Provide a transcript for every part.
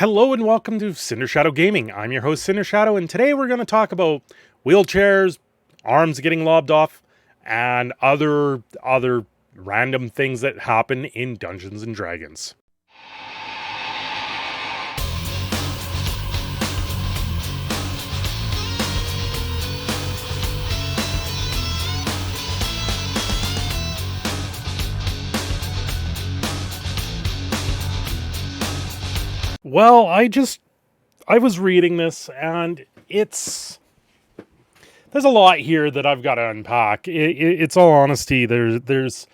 Hello and welcome to Cindershadow Gaming. I'm your host Cindershadow, and today we're going to talk about wheelchairs, arms getting lobbed off, and other random things that happen in Dungeons and Dragons. Well, I was reading this, and there's a lot here that I've got to unpack. It's all honesty. There's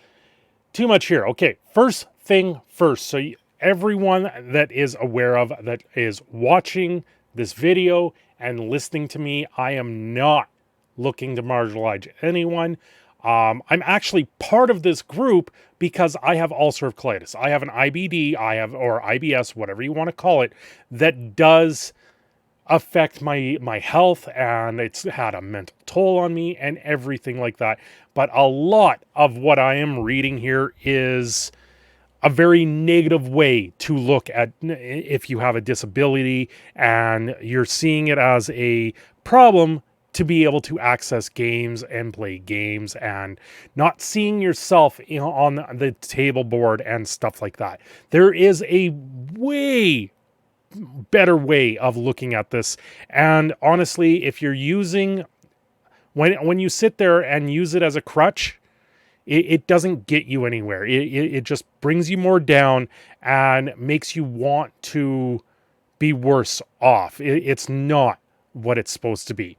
too much here. Okay, first thing first. So everyone that is aware of, that is watching this video and listening to me, I am not looking to marginalize anyone. I'm actually part of this group because I have ulcerative colitis. I have an IBD, or IBS, whatever you want to call it, that does affect my health, and it's had a mental toll on me and everything like that. But a lot of what I am reading here is a very negative way to look at if you have a disability and you're seeing it as a problem to be able to access games and play games, and not seeing yourself, on the table board and stuff like that. There is a way better way of looking at this. And honestly, if you're using, when you sit there and use it as a crutch, it doesn't get you anywhere. It just brings you more down and makes you want to be worse off. It's not what it's supposed to be.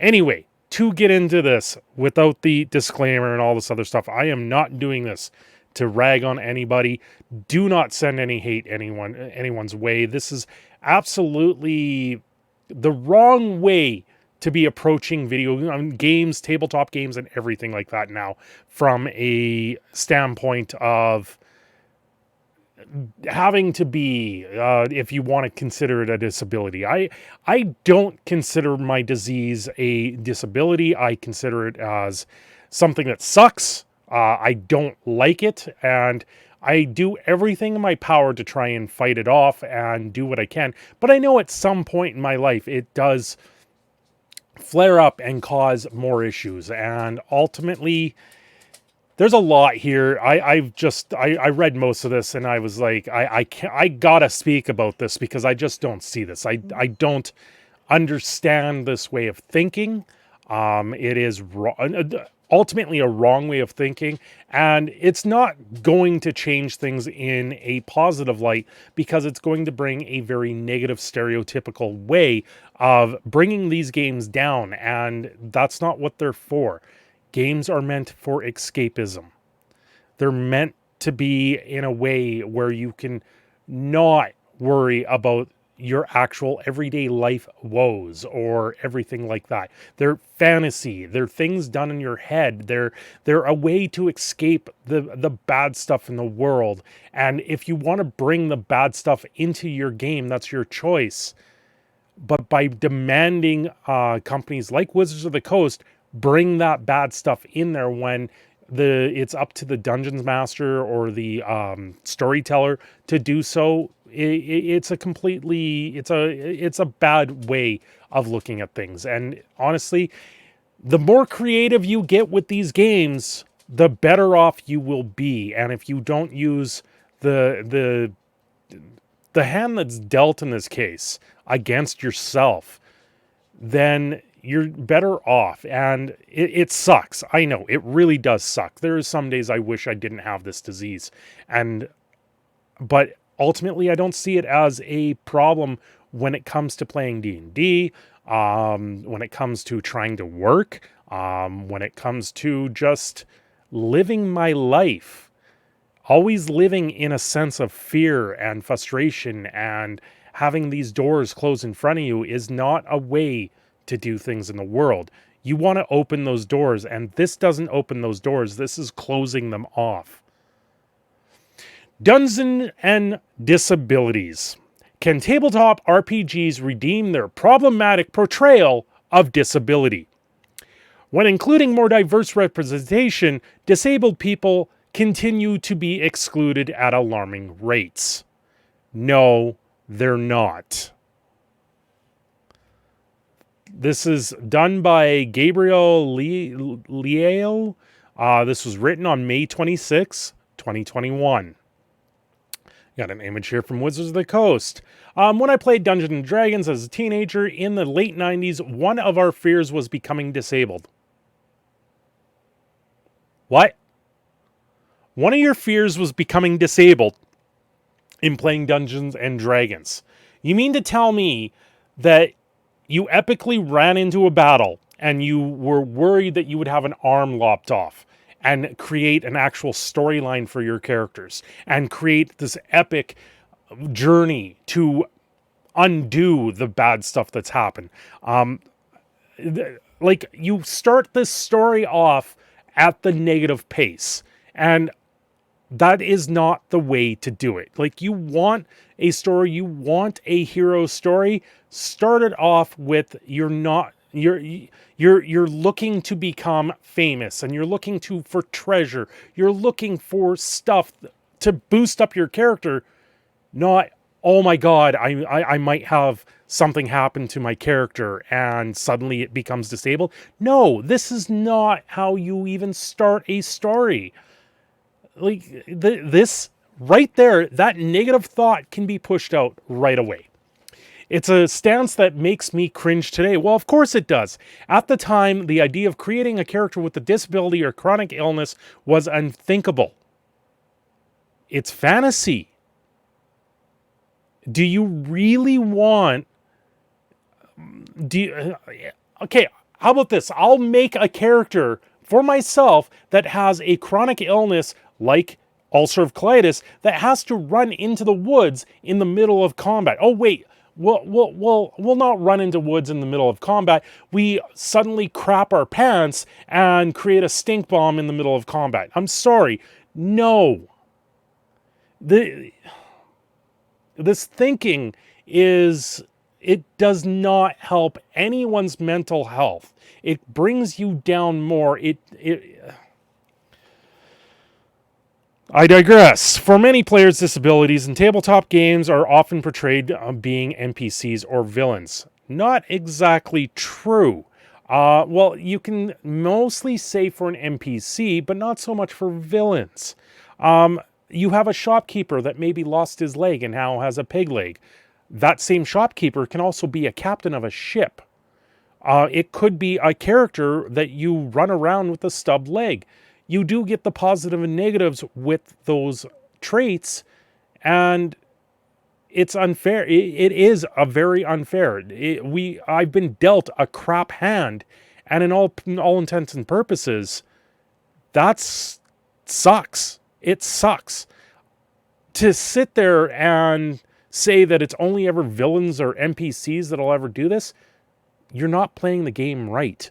Anyway, to get into this without the disclaimer and all this other stuff, I am not doing this to rag on anybody. Do not send any hate anyone's way. This is absolutely the wrong way to be approaching video games, tabletop games, and everything like that now, from a standpoint of having to be, if you want to consider it a disability. I don't consider my disease a disability. I consider it as something that sucks. I don't like it, and I do everything in my power to try and fight it off and do what I can. But I know at some point in my life it does flare up and cause more issues, and ultimately there's a lot here. I read most of this and I was like, I gotta speak about this because I just don't see this. I don't understand this way of thinking. It is ultimately a wrong way of thinking, and it's not going to change things in a positive light because it's going to bring a very negative, stereotypical way of bringing these games down, and that's not what they're for. Games are meant for escapism. They're meant to be in a way where you can not worry about your actual everyday life woes or everything like that. They're fantasy. They're things done in your head. They're a way to escape the bad stuff in the world. And if you want to bring the bad stuff into your game, that's your choice. But by demanding companies like Wizards of the Coast bring that bad stuff in there when it's up to the dungeons master or the storyteller to do so, it's a bad way of looking at things. And honestly, the more creative you get with these games, the better off you will be. And if you don't use the hand that's dealt in this case against yourself, then you're better off. And it sucks. I know, it really does suck. There are some days I wish I didn't have this disease. But ultimately, I don't see it as a problem when it comes to playing D&D, when it comes to trying to work, when it comes to just living my life. Always living in a sense of fear and frustration and having these doors close in front of you is not a way to do things in the world. You want to open those doors, and this doesn't open those doors. This is closing them off. Dungeons and disabilities. Can tabletop RPGs redeem their problematic portrayal of disability? When including more diverse representation, disabled people continue to be excluded at alarming rates. No, They're not. This is done by Gabriel Liao. This was written on May 26, 2021. Got an image here from Wizards of the Coast. When I played Dungeons and Dragons as a teenager in the late 90s, one of our fears was becoming disabled. What? One of your fears was becoming disabled in playing Dungeons and Dragons. You mean to tell me that you epically ran into a battle and you were worried that you would have an arm lopped off and create an actual storyline for your characters and create this epic journey to undo the bad stuff that's happened? Like, you start this story off at the negative pace, and that is not the way to do it. Like, you want a story, you want a hero story, start it off with you're looking to become famous, and you're looking for treasure. You're looking for stuff to boost up your character, not, oh my god, I might have something happen to my character and suddenly it becomes disabled. No, this is not how you even start a story. Like, this right there, that negative thought can be pushed out right away. It's a stance that makes me cringe today. Well, of course it does. At the time, the idea of creating a character with a disability or chronic illness was unthinkable. It's fantasy. Do you really want... Okay, how about this? I'll make a character for myself that has a chronic illness like ulcerative colitis that has to run into the woods in the middle of combat. Oh, wait. We'll not run into woods in the middle of combat. We suddenly crap our pants and create a stink bomb in the middle of combat. I'm sorry. No. This thinking it does not help anyone's mental health. It brings you down more. I digress. For many players, disabilities in tabletop games are often portrayed being NPCs or villains. Not exactly true. Well, you can mostly say for an NPC, but not so much for villains. You have a shopkeeper that maybe lost his leg and now has a pig leg. That same shopkeeper can also be a captain of a ship. It could be a character that you run around with a stubbed leg. You do get the positive and negatives with those traits, and it's unfair. It is a very unfair. I've been dealt a crap hand, and in all intents and purposes, that sucks. It sucks. To sit there and say that it's only ever villains or NPCs that'll ever do this, you're not playing the game right.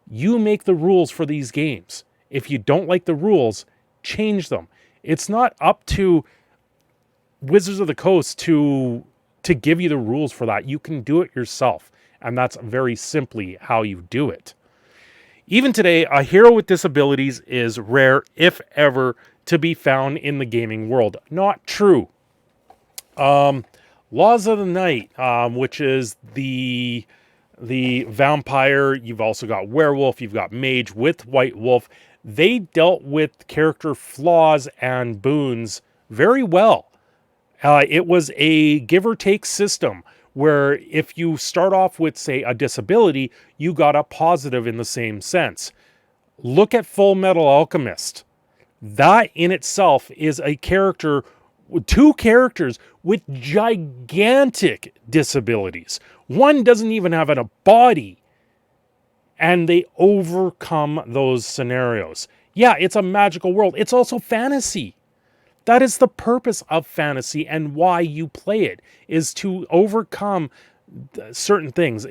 You make the rules for these games. If you don't like the rules, change them. It's not up to Wizards of the Coast to give you the rules for that. You can do it yourself, and that's very simply how you do it. Even today, a hero with disabilities is rare, if ever, to be found in the gaming world. Not true. Laws of the Night, which is the vampire. You've also got werewolf. You've got mage with white wolf. They dealt with character flaws and boons very well. It was a give or take system where if you start off with, say, a disability, you got a positive in the same sense. Look at Full Metal Alchemist. That in itself is a character, two characters with gigantic disabilities. One doesn't even have a body, and they overcome those scenarios. Yeah, it's a magical world. It's also fantasy. That is the purpose of fantasy and why you play it, is to overcome certain things.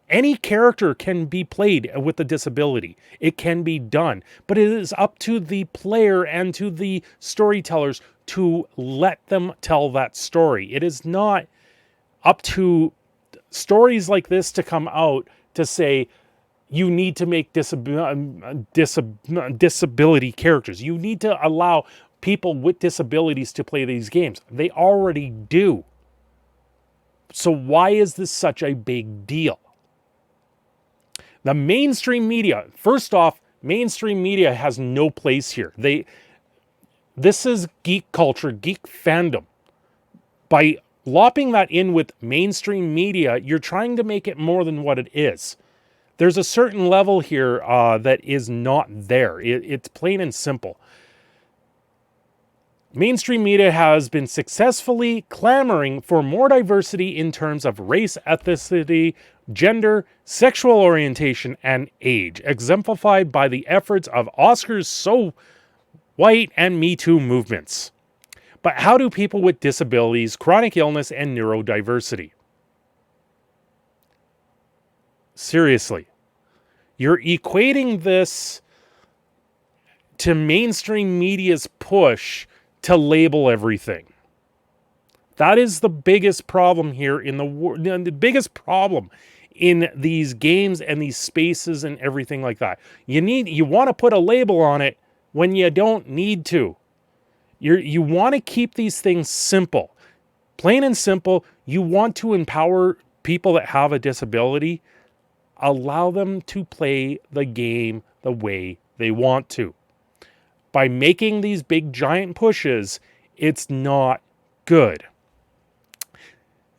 Any character can be played with a disability. It can be done. But it is up to the player and to the storytellers to let them tell that story. It is not up to stories like this to come out to say, you need to make disability characters. You need to allow people with disabilities to play these games. They already do. So why is this such a big deal? The mainstream media, first off, mainstream media has no place here. This is geek culture, geek fandom. By lopping that in with mainstream media, you're trying to make it more than what it is. There's a certain level here that is not there. It's plain and simple. Mainstream media has been successfully clamoring for more diversity in terms of race, ethnicity, gender, sexual orientation, and age, exemplified by the efforts of Oscars So White and Me Too movements. But how do people with disabilities, chronic illness, and neurodiversity? Seriously, you're equating this to mainstream media's push to label everything. That is the biggest problem here in the world. The biggest problem in these games and these spaces and everything like that. You want to put a label on it when you don't need to. You want to keep these things simple. Plain and simple. You want to empower people that have a disability. Allow them to play the game the way they want to. By making these big giant pushes, it's not good.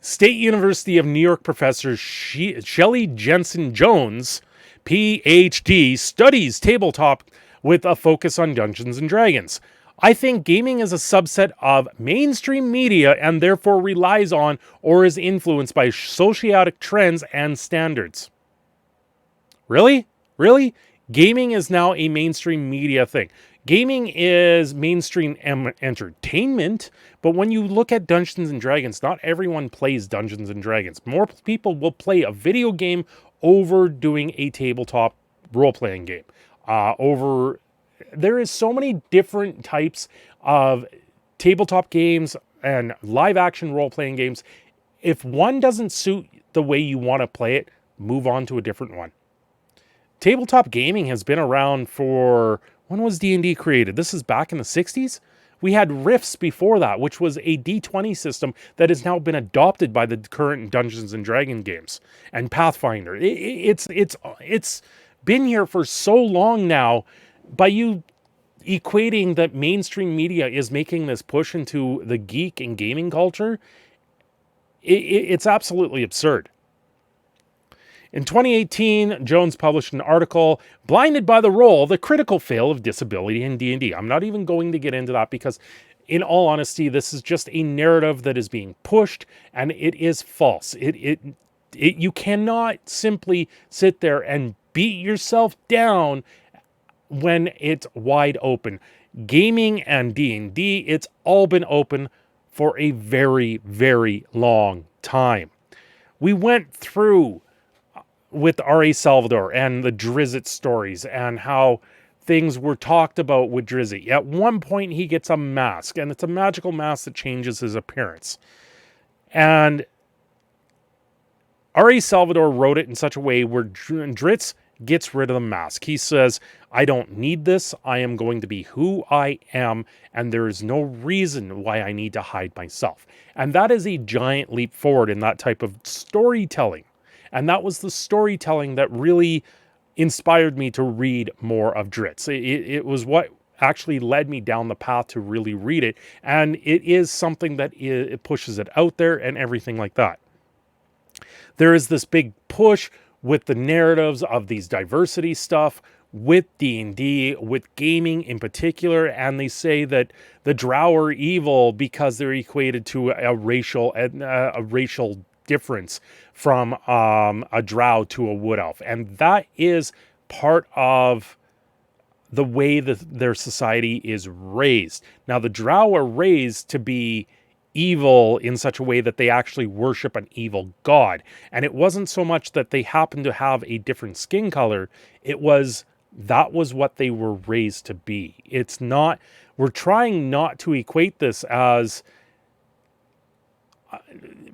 State University of New York professor Shelley Jensen Jones, PhD, studies tabletop with a focus on Dungeons and Dragons. I think gaming is a subset of mainstream media and therefore relies on or is influenced by sociotic trends and standards. Really? Really? Gaming is now a mainstream media thing. Gaming is mainstream entertainment, but when you look at Dungeons and Dragons, not everyone plays Dungeons and Dragons. More people will play a video game over doing a tabletop role-playing game. There is so many different types of tabletop games and live-action role-playing games. If one doesn't suit the way you want to play it, move on to a different one. Tabletop gaming has been around for... When was D&D created? This is back in the 60s? We had Rifts before that, which was a D20 system that has now been adopted by the current Dungeons and Dragons games. And Pathfinder. It's been here for so long now. By you equating that mainstream media is making this push into the geek and gaming culture, it's absolutely absurd. In 2018, Jones published an article, Blinded by the Role, the critical fail of disability in D&D. I'm not even going to get into that because, in all honesty, this is just a narrative that is being pushed, and it is false. You cannot simply sit there and beat yourself down when it's wide open. Gaming and D&D, it's all been open for a very, very long time. We went through with R.A. Salvador and the Drizzt stories and how things were talked about with Drizzt. At one point, he gets a mask, and it's a magical mask that changes his appearance. And R.A. Salvador wrote it in such a way where Drizzt gets rid of the mask. He says, I don't need this. I am going to be who I am, and there is no reason why I need to hide myself. And that is a giant leap forward in that type of storytelling. And that was the storytelling that really inspired me to read more of Drizzt. It was what actually led me down the path to really read it. And it is something that it pushes it out there and everything like that. There is this big push with the narratives of these diversity stuff, with D&D, with gaming in particular, and they say that the drow are evil because they're equated to a racial difference from a drow to a wood elf, and that is part of the way that their society is raised. Now, the drow are raised to be evil in such a way that they actually worship an evil god, and it wasn't so much that they happened to have a different skin color, that was what they were raised to be. It's not, we're trying not to equate this as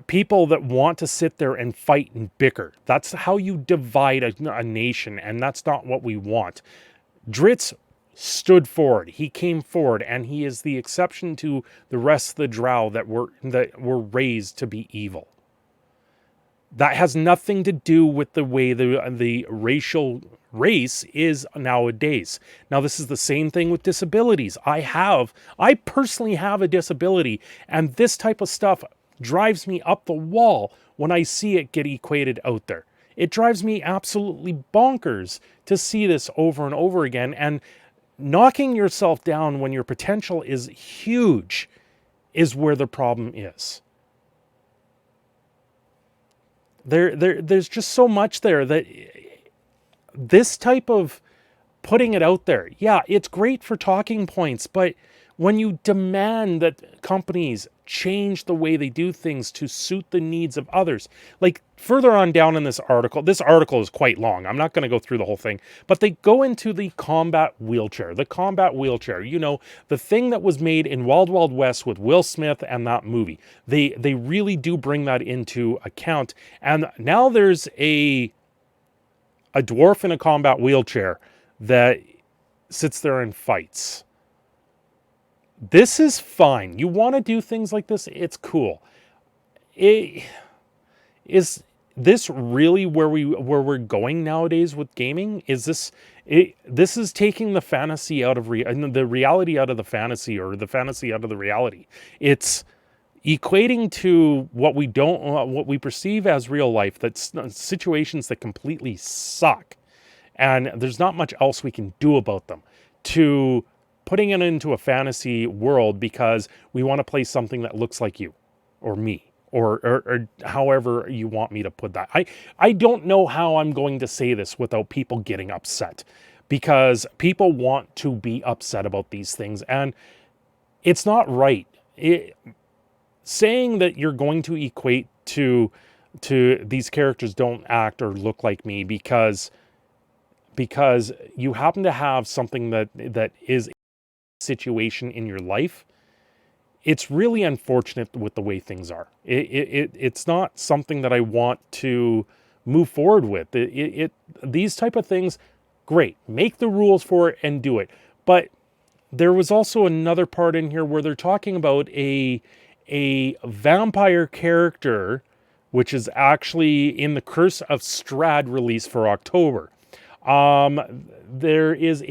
people that want to sit there and fight and bicker. That's how you divide a nation, and that's not what we want. Drizzt stood forward. He came forward, and he is the exception to the rest of the drow that were raised to be evil. That has nothing to do with the way the racial race is nowadays. Now, this is the same thing with disabilities. I personally have a disability, and this type of stuff drives me up the wall when I see it get equated out there. It drives me absolutely bonkers to see this over and over again, and knocking yourself down when your potential is huge is where the problem is. There's just so much there that this type of putting it out there, yeah, it's great for talking points, but when you demand that companies change the way they do things to suit the needs of others, like further on down in this article is quite long. I'm not going to go through the whole thing, but they go into the combat wheelchair. The combat wheelchair, you know, the thing that was made in Wild Wild West with Will Smith and that movie. They really do bring that into account. And now there's a dwarf in a combat wheelchair that sits there and fights. This is fine. You want to do things like this, it's cool. Is this really where we're going nowadays with gaming? Is this this is taking the fantasy out of the reality out of the fantasy, or the fantasy out of the reality. It's equating to what we perceive as real life, that's situations that completely suck, and there's not much else we can do about them, to putting it into a fantasy world because we want to play something that looks like you or me, or however you want me to put that. I don't know how I'm going to say this without people getting upset, because people want to be upset about these things, and it's not right. Saying that you're going to equate to these characters don't act or look like me because you happen to have something that is a situation in your life, it's really unfortunate with the way things are. It's not something that I want to move forward with. These type of things, great, make the rules for it and do it. But there was also another part in here where they're talking about a vampire character, which is actually in the Curse of Strahd release for October. There is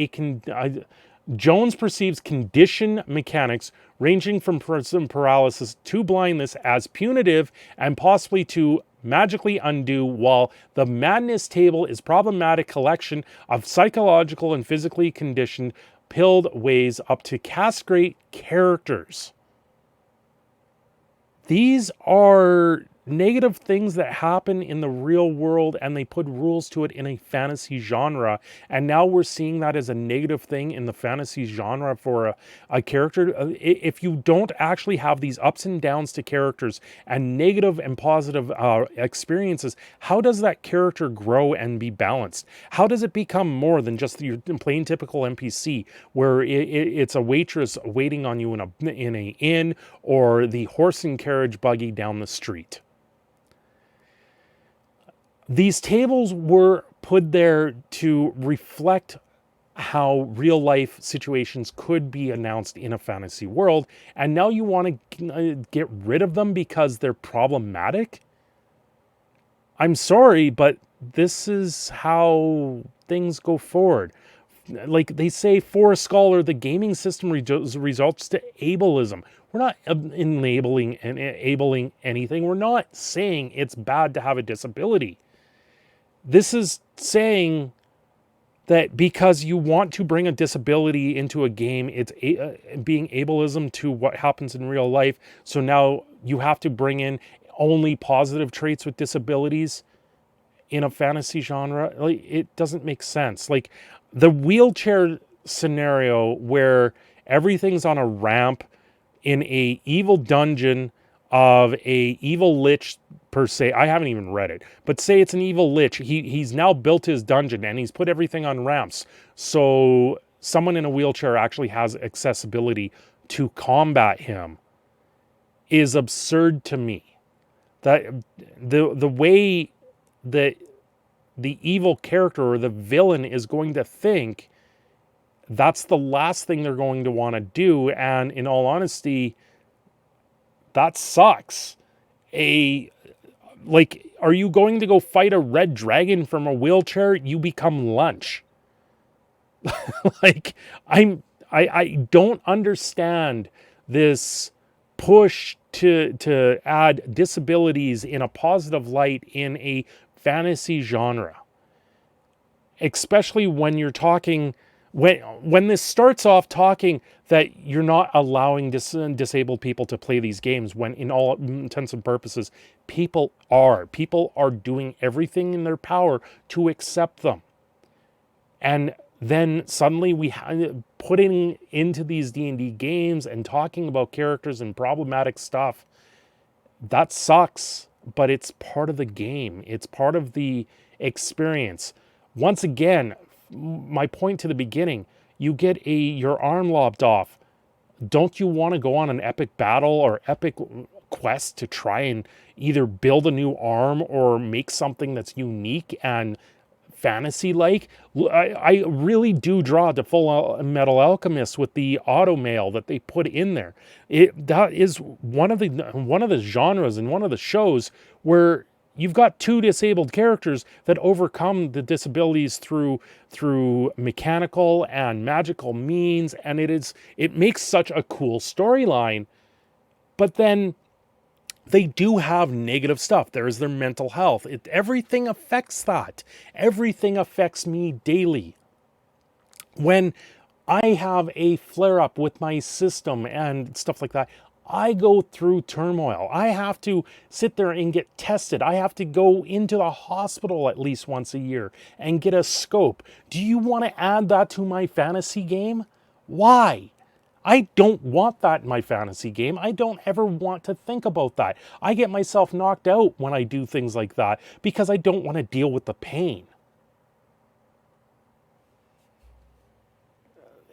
Jones perceives condition mechanics ranging from paralysis to blindness as punitive and possibly to magically undo, while the Madness Table is problematic collection of psychological and physically conditioned pilled ways up to castrate characters. These are negative things that happen in the real world, and they put rules to it in a fantasy genre, and now we're seeing that as a negative thing in the fantasy genre for a character. If you don't actually have these ups and downs to characters and negative and positive experiences, how does that character grow and be balanced? How does it become more than just your plain typical NPC, where it's a waitress waiting on you in an inn, or the horse and carriage buggy down the street? These tables were put there to reflect how real life situations could be announced in a fantasy world, and now you want to get rid of them because they're problematic? I'm sorry, but this is how things go forward. Like they say, for a scholar, the gaming system results to ableism. We're not enabling anything. We're not saying it's bad to have a disability. This is saying that because you want to bring a disability into a game, it's being ableism to what happens in real life. So now you have to bring in only positive traits with disabilities in a fantasy genre. Like, it doesn't make sense. Like the wheelchair scenario where everything's on a ramp in a evil dungeon of a evil lich per se. I haven't even read it, but say it's an evil lich. He's now built his dungeon and he's put everything on ramps, so someone in a wheelchair actually has accessibility to combat him, is absurd to me. That the way that the evil character or the villain is going to think, that's the last thing they're going to want to do. And in all honesty, that sucks. Like Are you going to go fight a red dragon from a wheelchair? You become lunch. Like, I don't understand this push to add disabilities in a positive light in a fantasy genre. Especially when you're talking, when this starts off talking that you're not allowing disabled people to play these games, when in all intents and purposes, people are doing everything in their power to accept them. And then suddenly we putting into these D&D games and talking about characters and problematic stuff, that sucks, but it's part of the game. It's part of the experience. Once again, my point to the beginning, you get your arm lopped off. Don't you want to go on an epic battle or epic quest to try and either build a new arm or make something that's unique and fantasy-like? I really do draw to Full Metal Alchemist with the auto mail that they put in there. That is one of the genres and one of the shows where you've got two disabled characters that overcome the disabilities through mechanical and magical means, and it makes such a cool storyline. But then they do have negative stuff. There's their mental health. Everything affects that. Everything affects me daily. When I have a flare-up with my system and stuff like that, I go through turmoil. I have to sit there and get tested. I have to go into the hospital at least once a year and get a scope. Do you want to add that to my fantasy game? Why? I don't want that in my fantasy game. I don't ever want to think about that. I get myself knocked out when I do things like that because I don't want to deal with the pain.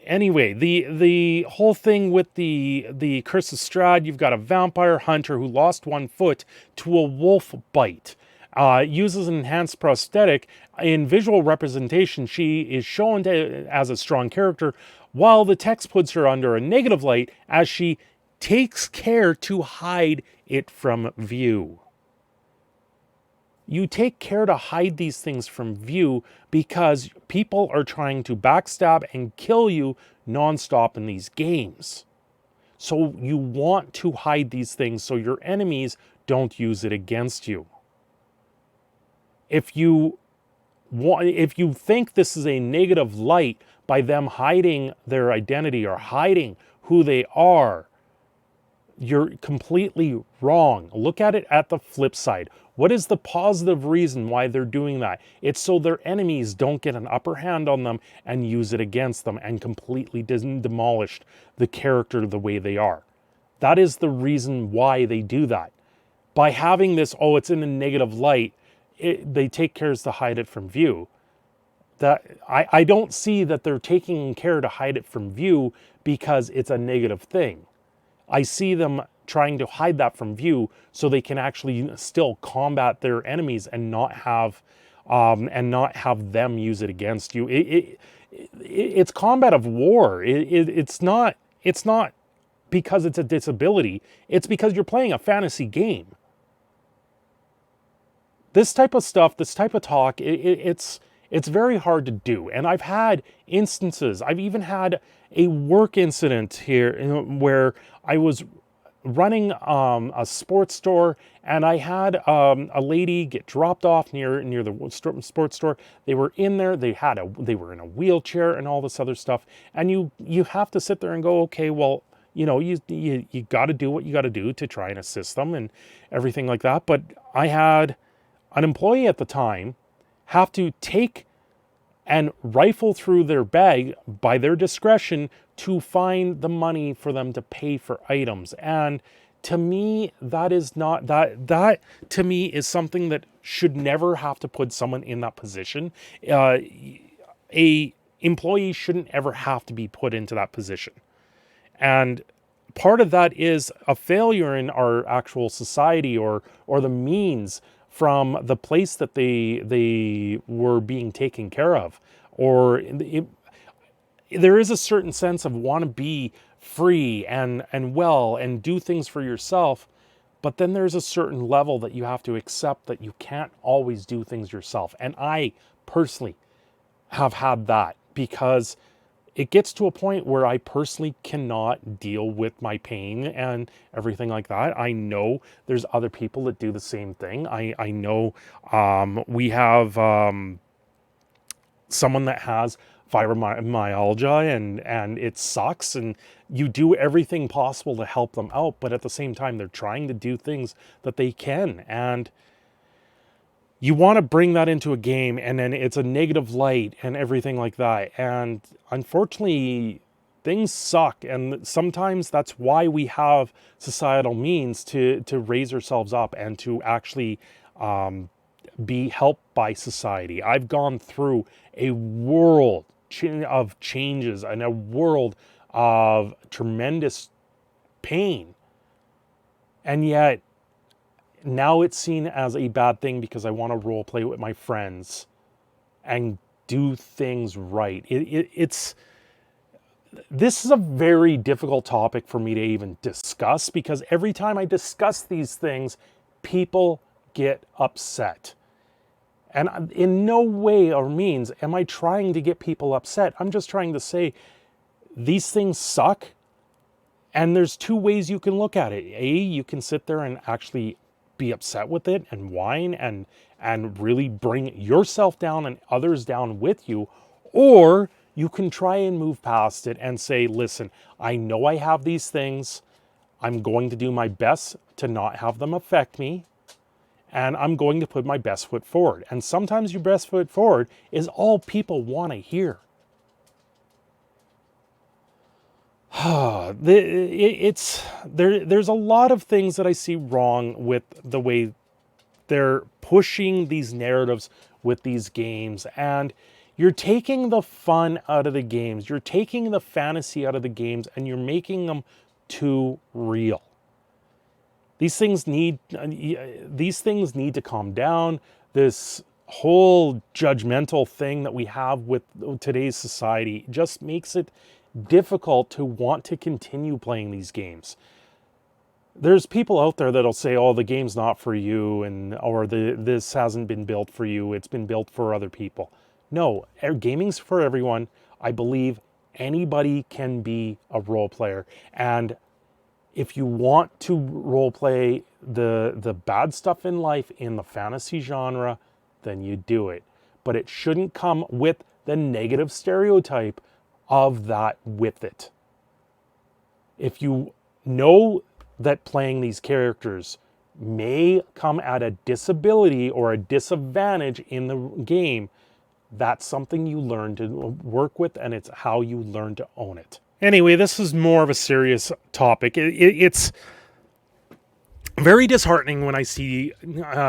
Anyway, the whole thing with the Curse of Strahd, you've got a vampire hunter who lost one foot to a wolf bite. Uses an enhanced prosthetic. In visual representation, she is shown as a strong character, while the text puts her under a negative light as she takes care to hide it from view. You take care to hide these things from view because people are trying to backstab and kill you nonstop in these games. So you want to hide these things so your enemies don't use it against you. If you think this is a negative light by them hiding their identity or hiding who they are, you're completely wrong. Look at it at the flip side. What is the positive reason why they're doing that? It's so their enemies don't get an upper hand on them and use it against them and completely demolish the character the way they are. That is the reason why they do that. By having this, oh, it's in a negative light, they take care to hide it from view. That I don't see that they're taking care to hide it from view because it's a negative thing. I see them trying to hide that from view so they can actually still combat their enemies and not have them use it against you. It's combat of war. It's not because it's a disability. It's because you're playing a fantasy game. This type of stuff, this type of talk, it's very hard to do. And I've had instances, I've even had a work incident here where I was running a sports store and I had a lady get dropped off near the sports store. They were in there, they were in a wheelchair and all this other stuff. And you have to sit there and go, okay, well, you know, you got to do what you got to do to try and assist them and everything like that. But I had an employee at the time have to take and rifle through their bag by their discretion to find the money for them to pay for items. And to me, that is not, that to me is something that should never have to put someone in that position. A employee shouldn't ever have to be put into that position. And part of that is a failure in our actual society or the means from the place that they were being taken care of. Or there is a certain sense of want to be free and well and do things for yourself, But then there's a certain level that you have to accept that you can't always do things yourself. And I personally have had that, because it gets to a point where I personally cannot deal with my pain and everything like that. I know there's other people that do the same thing. I know we have someone that has fibromyalgia, and it sucks, and you do everything possible to help them out, but at the same time they're trying to do things that they can, and you want to bring that into a game, and then it's a negative light and everything like that. And unfortunately, things suck, and sometimes that's why we have societal means to raise ourselves up and to actually be helped by society. I've gone through a world of changes and a world of tremendous pain, and yet now it's seen as a bad thing because I want to role play with my friends and do things right. This is a very difficult topic for me to even discuss, because every time I discuss these things, people get upset. And in no way or means am I trying to get people upset. I'm just trying to say these things suck, and there's two ways you can look at it. A, you can sit there and actually be upset with it and whine and really bring yourself down and others down with you. Or you can try and move past it and say, listen, I know I have these things. I'm going to do my best to not have them affect me. And I'm going to put my best foot forward. And sometimes your best foot forward is all people want to hear. There's a lot of things that I see wrong with the way they're pushing these narratives with these games, and you're taking the fun out of the games, you're taking the fantasy out of the games, and you're making them too real. These things need to calm down. This whole judgmental thing that we have with today's society just makes it difficult to want to continue playing these games. There's people out there that'll say, oh, the game's not for you, or this hasn't been built for you, it's been built for other people. No, gaming's for everyone. I believe anybody can be a role player, and if you want to role play the bad stuff in life in the fantasy genre, then you do it. But it shouldn't come with the negative stereotype of that with it. If you know that playing these characters may come at a disability or a disadvantage in the game, that's something you learn to work with, and it's how you learn to own it. Anyway, this is more of a serious topic. It's very disheartening when I see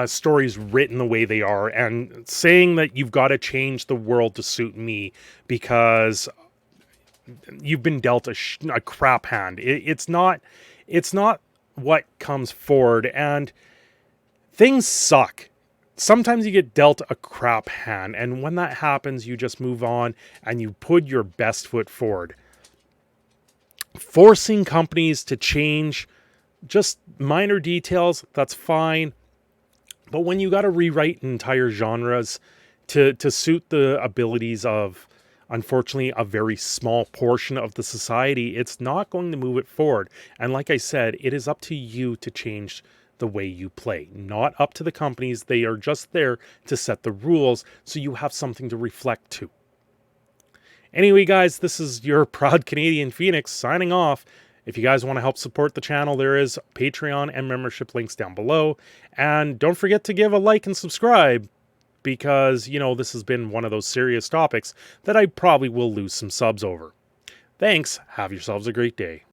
stories written the way they are and saying that you've got to change the world to suit me because you've been dealt a crap hand. It's not what comes forward, and things suck. Sometimes you get dealt a crap hand, and when that happens, you just move on and you put your best foot forward. Forcing companies to change just minor details, that's fine. But when you got to rewrite entire genres to suit the abilities of, unfortunately, a very small portion of the society, it's not going to move it forward. And like I said, it is up to you to change the way you play, not up to the companies. They are just there to set the rules so you have something to reflect to. Anyway, guys, this is your proud Canadian Phoenix signing off. If you guys want to help support the channel, there is Patreon and membership links down below. And don't forget to give a like and subscribe, because, you know, this has been one of those serious topics that I probably will lose some subs over. Thanks. Have yourselves a great day.